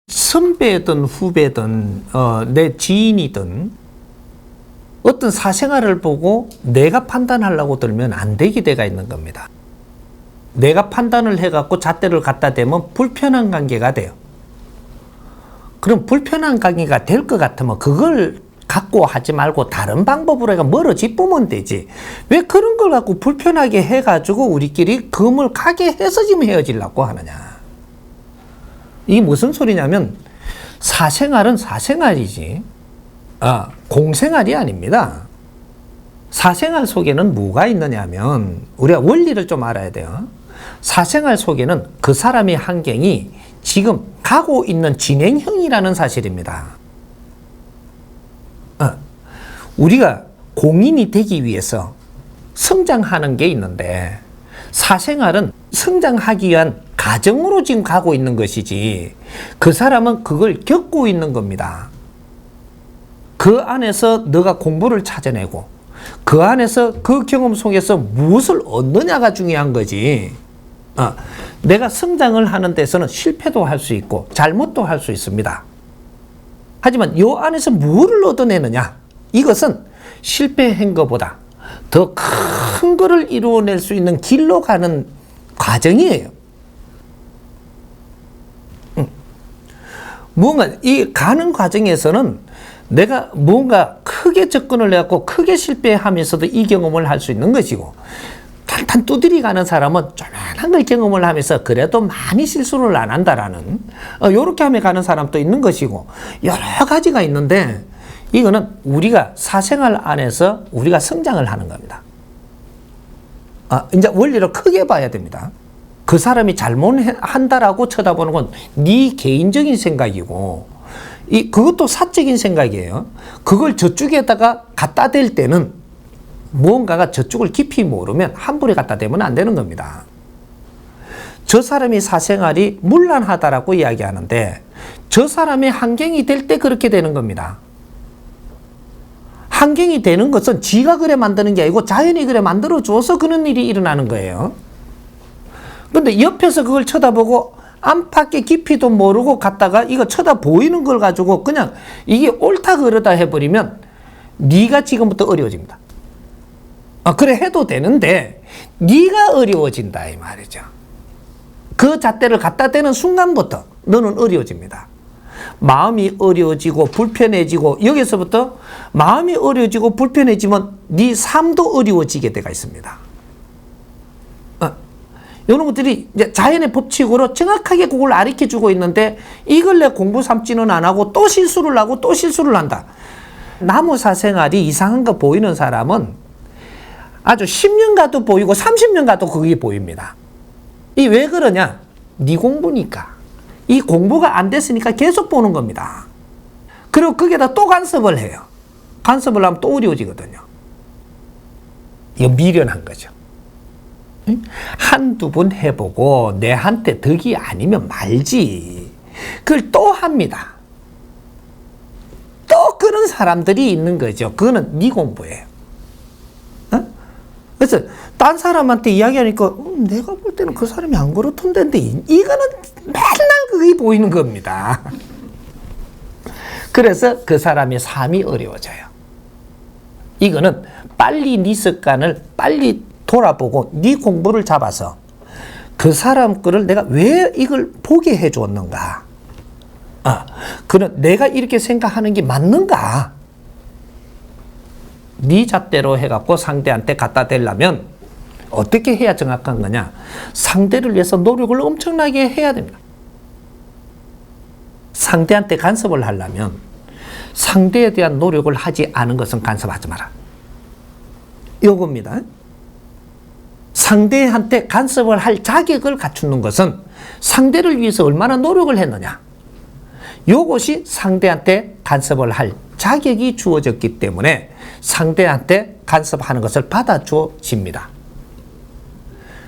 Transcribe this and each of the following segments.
선배든 후배든 내 지인이든 어떤 사생활을 보고 내가 판단하려고 들면 안 되게 돼가 있는 겁니다. 내가 판단을 해갖고 잣대를 갖다 대면 불편한 관계가 돼요. 그럼 불편한 관계가 될 것 같으면 그걸 갖고 하지 말고 다른 방법으로 해가 멀어지면 되지. 왜 그런 걸 갖고 불편하게 해가지고 우리끼리 금을 가게 해서 지금 헤어지려고 하느냐. 이게 무슨 소리냐면 사생활은 사생활이지 공생활이 아닙니다. 사생활 속에는 뭐가 있느냐면 우리가 원리를 좀 알아야 돼요. 사생활 속에는 그 사람의 환경이 지금 가고 있는 진행형이라는 사실입니다. 우리가 공인이 되기 위해서 성장하는 게 있는데 사생활은 성장하기 위한 가정으로 지금 가고 있는 것이지 그 사람은 그걸 겪고 있는 겁니다. 그 안에서 너가 공부를 찾아내고 그 안에서 그 경험 속에서 무엇을 얻느냐가 중요한 거지. 내가 성장을 하는 데서는 실패도 할 수 있고 잘못도 할 수 있습니다. 하지만 이 안에서 뭐를 얻어내느냐, 이것은 실패한 것보다 더 큰 거를 이루어낼 수 있는 길로 가는 과정이에요. 뭔가 이 가는 과정에서는 내가 뭔가 크게 접근을 해갖고 크게 실패하면서도 이 경험을 할 수 있는 것이고, 탄탄 두드리 가는 사람은 조만한 걸 경험을 하면서 그래도 많이 실수를 안 한다라는 요렇게 하며 가는 사람도 있는 것이고, 여러 가지가 있는데 이거는 우리가 사생활 안에서 우리가 성장을 하는 겁니다. 이제 원리를 크게 봐야 됩니다. 그 사람이 잘못한다라고 쳐다보는 건 네 개인적인 생각이고, 그것도 사적인 생각이에요. 그걸 저쪽에다가 갖다 댈 때는 무언가가 저쪽을 깊이 모르면 함부로 갖다 대면 안 되는 겁니다. 저 사람이 사생활이 문란하다라고 이야기하는데 저 사람의 환경이 될 때 그렇게 되는 겁니다. 환경이 되는 것은 지가 그래 만드는 게 아니고 자연이 그래 만들어줘서 그런 일이 일어나는 거예요. 근데 옆에서 그걸 쳐다보고 안팎의 깊이도 모르고 갔다가 이거 쳐다보이는 걸 가지고 그냥 이게 옳다 그러다 해버리면 네가 지금부터 어려워집니다. 그래 해도 되는데 네가 어려워진다 이 말이죠. 그 잣대를 갖다 대는 순간부터 너는 어려워집니다. 마음이 어려워지고 불편해지고, 여기서부터 마음이 어려워지고 불편해지면 네 삶도 어려워지게 돼가 있습니다. 이런 것들이 이제 자연의 법칙으로 정확하게 그걸 가르쳐주고 있는데 이걸 내 공부 삼지는 안 하고 또 실수를 하고 또 실수를 한다. 나무 사생활이 이상한 거 보이는 사람은 아주 10년 가도 보이고 30년 가도 그게 보입니다. 이 왜 그러냐? 네 공부니까. 이 공부가 안 됐으니까 계속 보는 겁니다. 그리고 거기에다 또 간섭을 해요. 간섭을 하면 또 어려워지거든요. 이거 미련한 거죠. 한두 번 해보고 내한테 덕이 아니면 말지. 그걸 또 합니다. 또 그런 사람들이 있는 거죠. 그거는 네 공부예요. 그래서 딴 사람한테 이야기하니까 내가 볼 때는 그 사람이 안 그렇던데 이거는 맨날 그게 보이는 겁니다. 그래서 그 사람의 삶이 어려워져요. 이거는 빨리 네 습관을 빨리 돌아보고 네 공부를 잡아서 그 사람 거를 내가 왜 이걸 보게 해줬는가, 그는 내가 이렇게 생각하는 게 맞는가, 네 잣대로 해갖고 상대한테 갖다 대려면 어떻게 해야 정확한 거냐, 상대를 위해서 노력을 엄청나게 해야 됩니다. 상대한테 간섭을 하려면 상대에 대한 노력을 하지 않은 것은 간섭하지 마라, 요겁니다. 상대한테 간섭을 할 자격을 갖추는 것은 상대를 위해서 얼마나 노력을 했느냐, 요것이 상대한테 간섭을 할 자격이 주어졌기 때문에 상대한테 간섭하는 것을 받아줘집니다.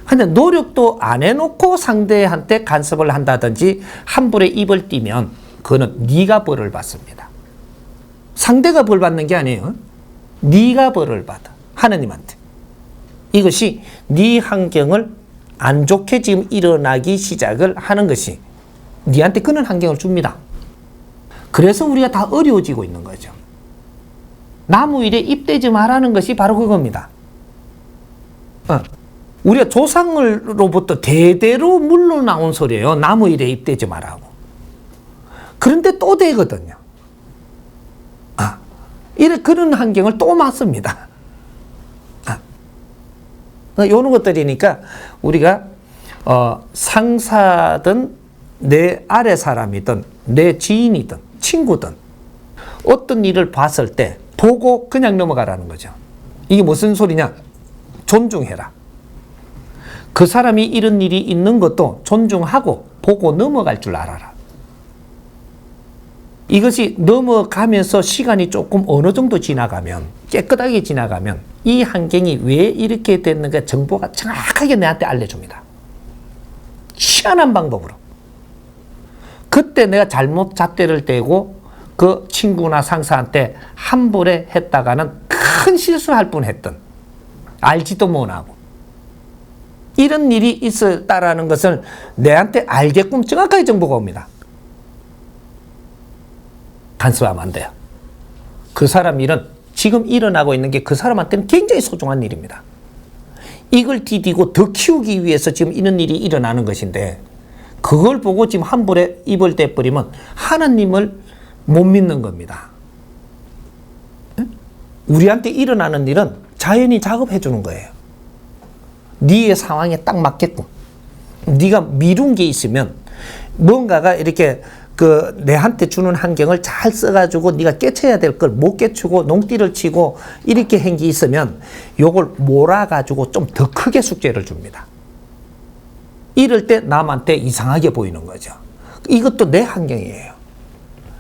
근데 노력도 안 해놓고 상대한테 간섭을 한다든지 함부로 입을 띄면 그거는 네가 벌을 받습니다. 상대가 벌 받는 게 아니에요. 네가 벌을 받아, 하느님한테. 이것이 네 환경을 안 좋게 지금 일어나기 시작을 하는 것이 네한테 그런 환경을 줍니다. 그래서 우리가 다 어려워지고 있는 거죠. 나무 일에 입대지 말라는 것이 바로 그겁니다. 우리가 조상으로부터 대대로 물러나온 소리예요. 나무 일에 입대지 말라고. 그런데 또 되거든요. 그런 환경을 또 맞습니다. 이런 것들이니까 우리가 상사든 내 아래 사람이든 내 지인이든 친구든 어떤 일을 봤을 때 보고 그냥 넘어가라는 거죠. 이게 무슨 소리냐? 존중해라. 그 사람이 이런 일이 있는 것도 존중하고 보고 넘어갈 줄 알아라. 이것이 넘어가면서 시간이 조금 어느 정도 지나가면, 깨끗하게 지나가면 이 환경이 왜 이렇게 됐는가 정보가 정확하게 내한테 알려줍니다. 희한한 방법으로. 그때 내가 잘못 잣대를 떼고 그 친구나 상사한테 함부로 했다가는 큰 실수할 뻔했던, 알지도 못하고 이런 일이 있었다라는 것을 내한테 알게끔 정확하게 정보가 옵니다. 간섭하면 안 돼요. 그 사람 일은 지금 일어나고 있는 게 그 사람한테는 굉장히 소중한 일입니다. 이걸 디디고 더 키우기 위해서 지금 이런 일이 일어나는 것인데 그걸 보고 지금 함부로 입을 떼버리면 하나님을 못 믿는 겁니다. 우리한테 일어나는 일은 자연히 작업해 주는 거예요. 네의 상황에 딱 맞게끔. 네가 미룬 게 있으면 뭔가가 이렇게 내한테 주는 환경을 잘 써가지고 네가 깨쳐야 될 걸 못 깨치고 농띠를 치고 이렇게 한 게 있으면 요걸 몰아가지고 좀 더 크게 숙제를 줍니다. 이럴 때 남한테 이상하게 보이는 거죠. 이것도 내 환경이에요.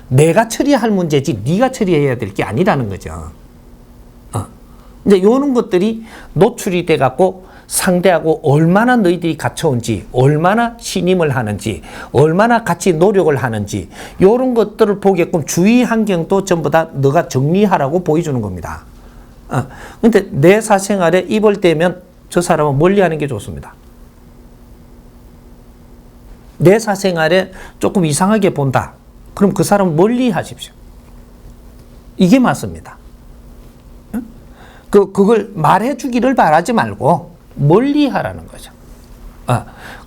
내가 처리할 문제지 네가 처리해야 될 게 아니라는 거죠. 이제 이런 것들이 노출이 돼갖고 상대하고 얼마나 너희들이 갖춰온지, 얼마나 신임을 하는지, 얼마나 같이 노력을 하는지 이런 것들을 보게끔 주위 환경도 전부 다 너가 정리하라고 보여주는 겁니다. 근데 내 사생활에 입을 대면 저 사람은 멀리하는 게 좋습니다. 내 사생활에 조금 이상하게 본다. 그럼 그 사람 멀리 하십시오. 이게 맞습니다. 그걸 말해주기를 바라지 말고 멀리 하라는 거죠.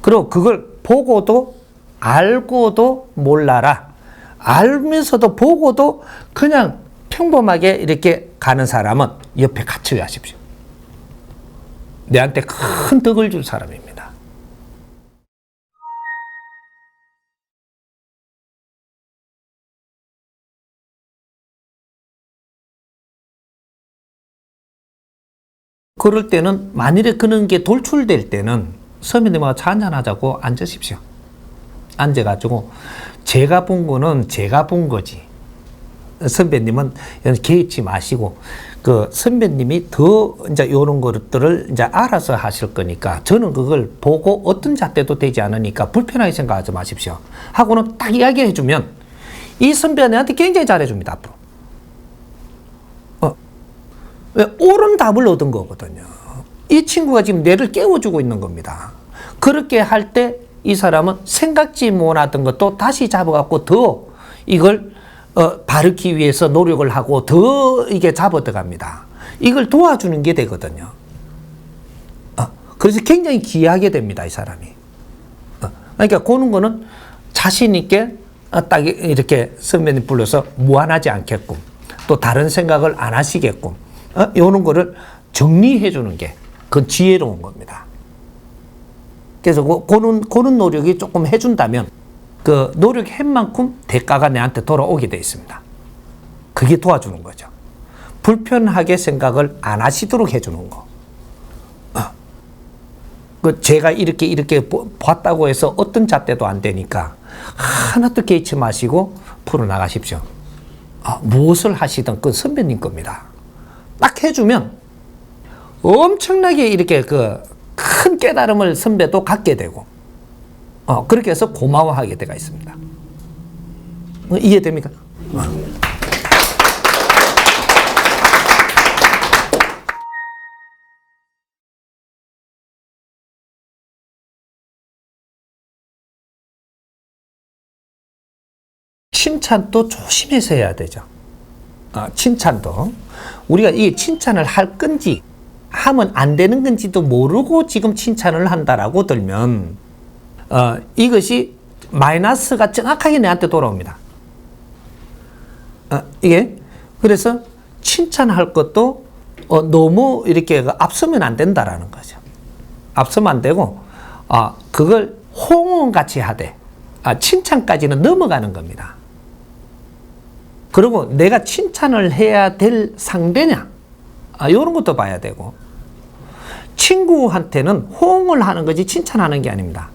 그리고 그걸 보고도 알고도 몰라라. 알면서도 보고도 그냥 평범하게 이렇게 가는 사람은 옆에 같이 하십시오. 내한테 큰 덕을 줄 사람입니다. 그럴 때는 만일에 그런 게 돌출될 때는 선배님하고 차 한잔하자고 앉으십시오. 앉아가지고 제가 본 거는 제가 본 거지. 선배님은 개의치 마시고 그 선배님이 더 이제 이런 것들을 이제 알아서 하실 거니까 저는 그걸 보고 어떤 잣대도 되지 않으니까 불편하게 생각하지 마십시오. 하고는 딱 이야기해 주면 이 선배한테 굉장히 잘해줍니다. 앞으로. 왜? 옳은 답을 얻은 거거든요. 이 친구가 지금 뇌를 깨워주고 있는 겁니다. 그렇게 할 때 이 사람은 생각지 못하던 것도 다시 잡아갖고 더 이걸 바르기 위해서 노력을 하고 더 이게 잡아들어갑니다. 이걸 도와주는 게 되거든요. 그래서 굉장히 귀하게 됩니다. 이 사람이. 그러니까 그런 거는 자신 있게 딱 이렇게 선배님 불러서 무안하지 않게끔 또 다른 생각을 안 하시게끔 이런 거를 정리해 주는 게 그건 지혜로운 겁니다. 그래서 그런 노력이 조금 해준다면 그 노력한 만큼 대가가 내한테 돌아오게 돼 있습니다. 그게 도와주는 거죠. 불편하게 생각을 안 하시도록 해주는 거. 제가 이렇게 봤다고 해서 어떤 잣대도 안 되니까 하나도 개의치 마시고 풀어나가십시오. 무엇을 하시든 그건 선배님 겁니다. 딱 해주면 엄청나게 이렇게 큰 깨달음을 선배도 갖게 되고, 그렇게 해서 고마워하게 되가 있습니다. 이해됩니까? 칭찬도 조심해서 해야 되죠. 칭찬도. 우리가 이 칭찬을 할 건지 하면 안 되는 건지도 모르고 지금 칭찬을 한다라고 들면 이것이 마이너스가 정확하게 내한테 돌아옵니다. 이게 그래서 칭찬할 것도 너무 이렇게 앞서면 안 된다라는 거죠. 앞서면 안 되고 그걸 호응같이 하되 칭찬까지는 넘어가는 겁니다. 그리고 내가 칭찬을 해야 될 상대냐 이런 것도 봐야 되고 친구한테는 호응을 하는 거지 칭찬하는 게 아닙니다.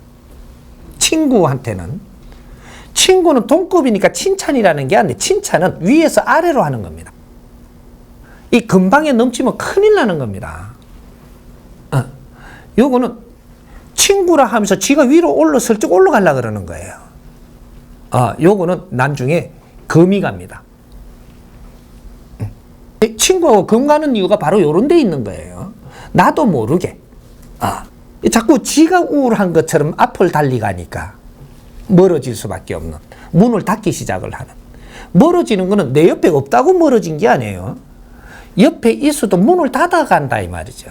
친구한테는 친구는 동급이니까 칭찬이라는 게 아닌데 칭찬은 위에서 아래로 하는 겁니다. 이 금방에 넘치면 큰일 나는 겁니다. 요거는 친구라 하면서 지가 위로 슬쩍 올라가려고 그러는 거예요. 요거는 나중에 금이 갑니다. 친구하고 금 가는 이유가 바로 요런 데 있는 거예요. 나도 모르게. 자꾸 지가 우울한 것처럼 앞을 달리가니까 멀어질 수밖에 없는, 문을 닫기 시작을 하는. 멀어지는 거는 내 옆에 없다고 멀어진 게 아니에요. 옆에 있어도 문을 닫아간다 이 말이죠.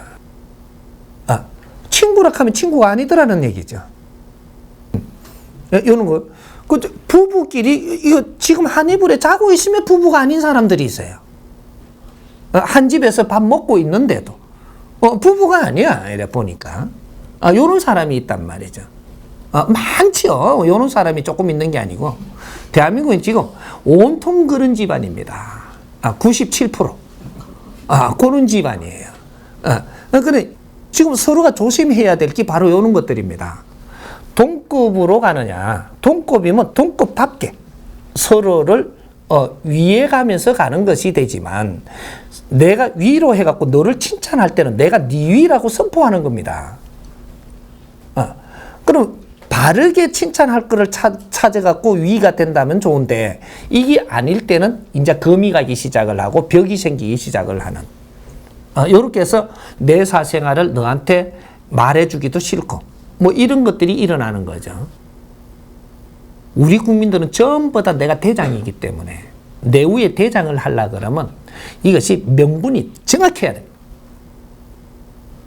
친구라 하면 친구가 아니더라는 얘기죠. 이런 거. 부부끼리 이거 지금 한 이불에 자고 있으면 부부가 아닌 사람들이 있어요. 한 집에서 밥 먹고 있는데도 부부가 아니야 이래 보니까 요런 사람이 있단 말이죠. 많지요. 요런 사람이 조금 있는 게 아니고 대한민국은 지금 온통 그런 집안입니다. 97% 그런 집안이에요. 그래 지금 서로가 조심해야 될 게 바로 요런 것들입니다. 동급으로 가느냐, 동급이면 동급답게 서로를 위에 가면서 가는 것이 되지만 내가 위로 해갖고 너를 칭찬할 때는 내가 네 위라고 선포하는 겁니다. 그럼 바르게 칭찬할 거를 찾아갖고 위가 된다면 좋은데 이게 아닐 때는 이제 금이 가기 시작을 하고 벽이 생기기 시작을 하는 이렇게 해서 내 사생활을 너한테 말해주기도 싫고 뭐 이런 것들이 일어나는 거죠. 우리 국민들은 전부 다 내가 대장이기 때문에 내 위에 대장을 하려고 그러면 이것이 명분이 정확해야 됩니다.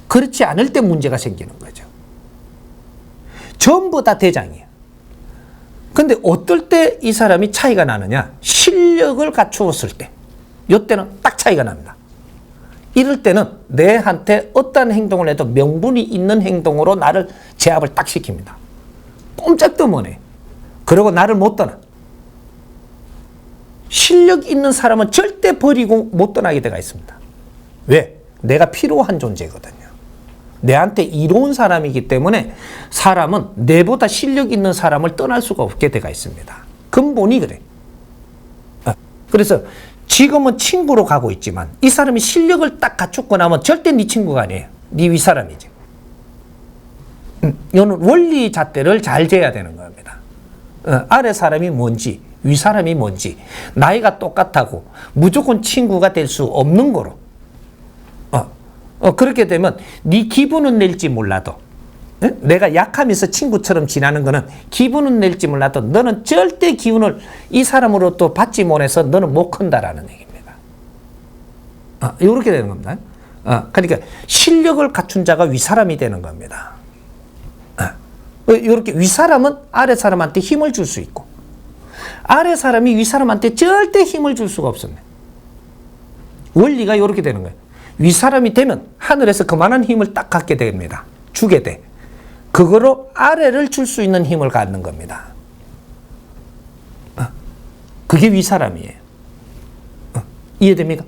그렇지 않을 때 문제가 생기는 거죠. 전부 다 대장이에요. 근데 어떨 때 이 사람이 차이가 나느냐? 실력을 갖추었을 때. 이때는 딱 차이가 납니다. 이럴 때는 내한테 어떤 행동을 해도 명분이 있는 행동으로 나를 제압을 딱 시킵니다. 꼼짝도 못해. 그리고 나를 못 떠나. 실력 있는 사람은 절대 버리고 못 떠나게 되어 있습니다. 왜? 내가 필요한 존재거든요. 내한테 이로운 사람이기 때문에 사람은 내보다 실력 있는 사람을 떠날 수가 없게 되어 있습니다. 근본이 그래. 그래서 지금은 친구로 가고 있지만 이 사람이 실력을 딱 갖추고 나면 절대 네 친구가 아니에요. 네 윗사람이지. 이거는 원리 잣대를 잘 재야 되는 겁니다. 아래 사람이 뭔지 윗사람이 뭔지 나이가 똑같다고 무조건 친구가 될 수 없는 거로 그렇게 되면 네 기분은 낼지 몰라도 내가 약하면서 친구처럼 지나는 거는 기분은 낼지 몰라도 너는 절대 기운을 이 사람으로부터 받지 못해서 너는 못 큰다라는 얘기입니다. 이렇게 되는 겁니다. 그러니까 실력을 갖춘 자가 윗사람이 되는 겁니다. 이렇게 윗사람은 아래 사람한테 힘을 줄 수 있고 아래 사람이 윗사람한테 절대 힘을 줄 수가 없습니다. 원리가 이렇게 되는 거예요. 윗사람이 되면 하늘에서 그만한 힘을 딱 갖게 됩니다. 주게 돼. 그거로 아래를 줄 수 있는 힘을 갖는 겁니다. 그게 윗사람이에요. 이해됩니까?